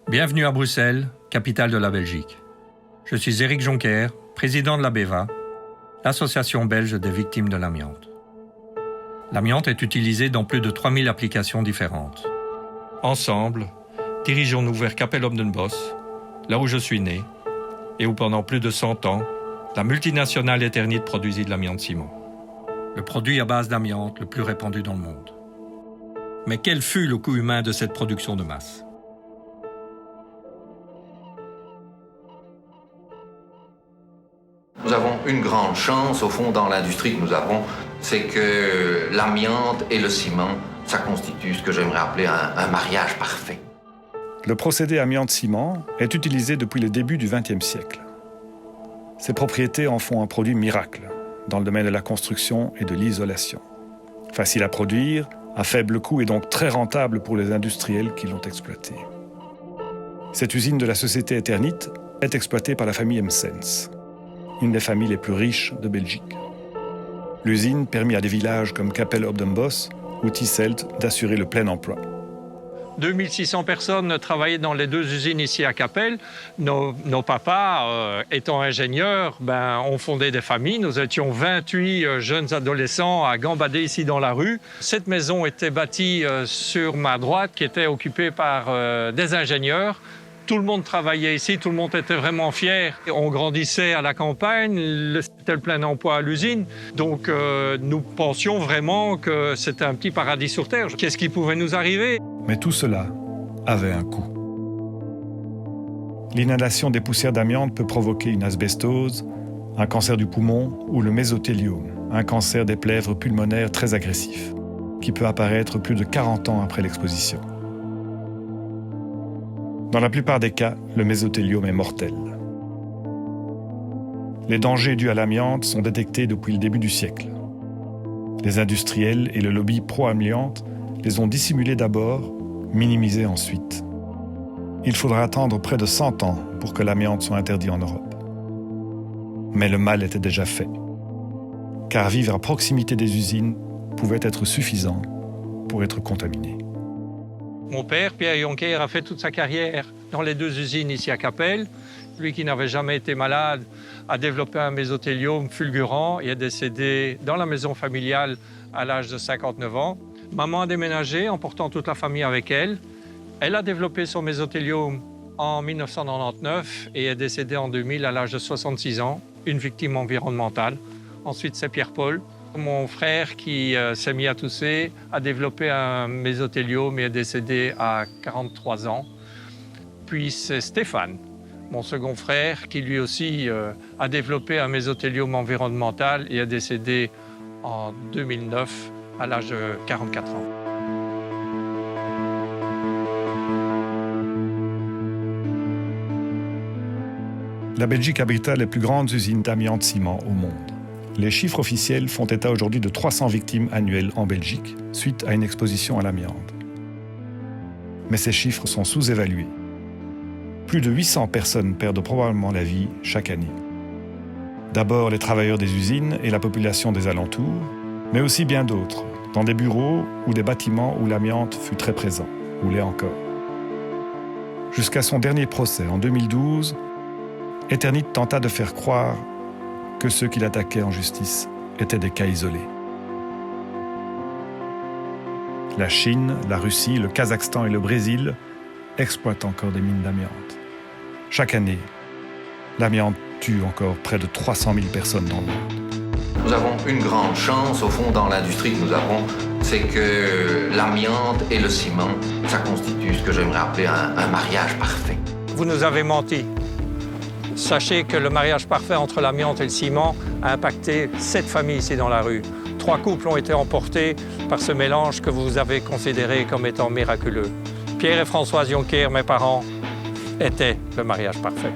Bienvenue à Bruxelles, capitale de la Belgique. Je suis Éric Jonker, président de l'ABEVA, l'association belge des victimes de l'amiante. L'amiante est utilisée dans plus de 3000 applications différentes. Ensemble, dirigeons-nous vers Cappel-Obdenbosch, là où je suis né, et où pendant plus de 100 ans, la multinationale Eternit produisit de l'amiante ciment. Le produit à base d'amiante le plus répandu dans le monde. Mais quel fut le coût humain de cette production de masse ? Nous avons une grande chance, au fond, dans l'industrie que nous avons, c'est que l'amiante et le ciment, ça constitue ce que j'aimerais appeler un mariage parfait. Le procédé amiante-ciment est utilisé depuis le début du XXe siècle. Ses propriétés en font un produit miracle dans le domaine de la construction et de l'isolation. Facile à produire, à faible coût et donc très rentable pour les industriels qui l'ont exploité. Cette usine de la société Eternit est exploitée par la famille Emsens, une des familles les plus riches de Belgique. L'usine permit à des villages comme Cappel-Obdenbosch ou Tisselt d'assurer le plein emploi. 2600 personnes travaillaient dans les deux usines ici à Cappel. Nos papas, étant ingénieurs, ont fondé des familles. Nous étions 28 jeunes adolescents à gambader ici dans la rue. Cette maison était bâtie sur ma droite, qui était occupée par des ingénieurs. Tout le monde travaillait ici, tout le monde était vraiment fier. On grandissait à la campagne, c'était le plein emploi à l'usine. Donc nous pensions vraiment que c'était un petit paradis sur Terre. Qu'est-ce qui pouvait nous arriver ? Mais tout cela avait un coût. L'inhalation des poussières d'amiante peut provoquer une asbestose, un cancer du poumon ou le mésothéliome, un cancer des plèvres pulmonaires très agressif, qui peut apparaître plus de 40 ans après l'exposition. Dans la plupart des cas, le mésothéliome est mortel. Les dangers dus à l'amiante sont détectés depuis le début du siècle. Les industriels et le lobby pro-amiante les ont dissimulés d'abord, minimisés ensuite. Il faudra attendre près de 100 ans pour que l'amiante soit interdit en Europe. Mais le mal était déjà fait, car vivre à proximité des usines pouvait être suffisant pour être contaminé. Mon père, Pierre Jonker, a fait toute sa carrière dans les deux usines ici à Cappel. Lui qui n'avait jamais été malade a développé un mésothéliome fulgurant et est décédé dans la maison familiale à l'âge de 59 ans. Maman a déménagé en portant toute la famille avec elle. Elle a développé son mésothéliome en 1999 et est décédée en 2000 à l'âge de 66 ans, une victime environnementale. Ensuite, c'est Pierre-Paul. Mon frère qui s'est mis à tousser a développé un mésothéliome et est décédé à 43 ans. Puis c'est Stéphane, mon second frère, qui lui aussi a développé un mésothéliome environnemental et est décédé en 2009 à l'âge de 44 ans. La Belgique abrita les plus grandes usines d'amiante-ciment au monde. Les chiffres officiels font état aujourd'hui de 300 victimes annuelles en Belgique suite à une exposition à l'amiante. Mais ces chiffres sont sous-évalués. Plus de 800 personnes perdent probablement la vie chaque année. D'abord les travailleurs des usines et la population des alentours, mais aussi bien d'autres, dans des bureaux ou des bâtiments où l'amiante fut très présent, ou l'est encore. Jusqu'à son dernier procès en 2012, Eternit tenta de faire croire que ceux qui l'attaquaient en justice étaient des cas isolés. La Chine, la Russie, le Kazakhstan et le Brésil exploitent encore des mines d'amiante. Chaque année, l'amiante tue encore près de 300 000 personnes dans le monde. Nous avons une grande chance, au fond, dans l'industrie que nous avons, c'est que l'amiante et le ciment, ça constitue ce que j'aimerais appeler un mariage parfait. Vous nous avez menti. Sachez que le mariage parfait entre l'amiante et le ciment a impacté 7 familles ici dans la rue. 3 couples ont été emportés par ce mélange que vous avez considéré comme étant miraculeux. Pierre et Françoise Jonker, mes parents, étaient le mariage parfait.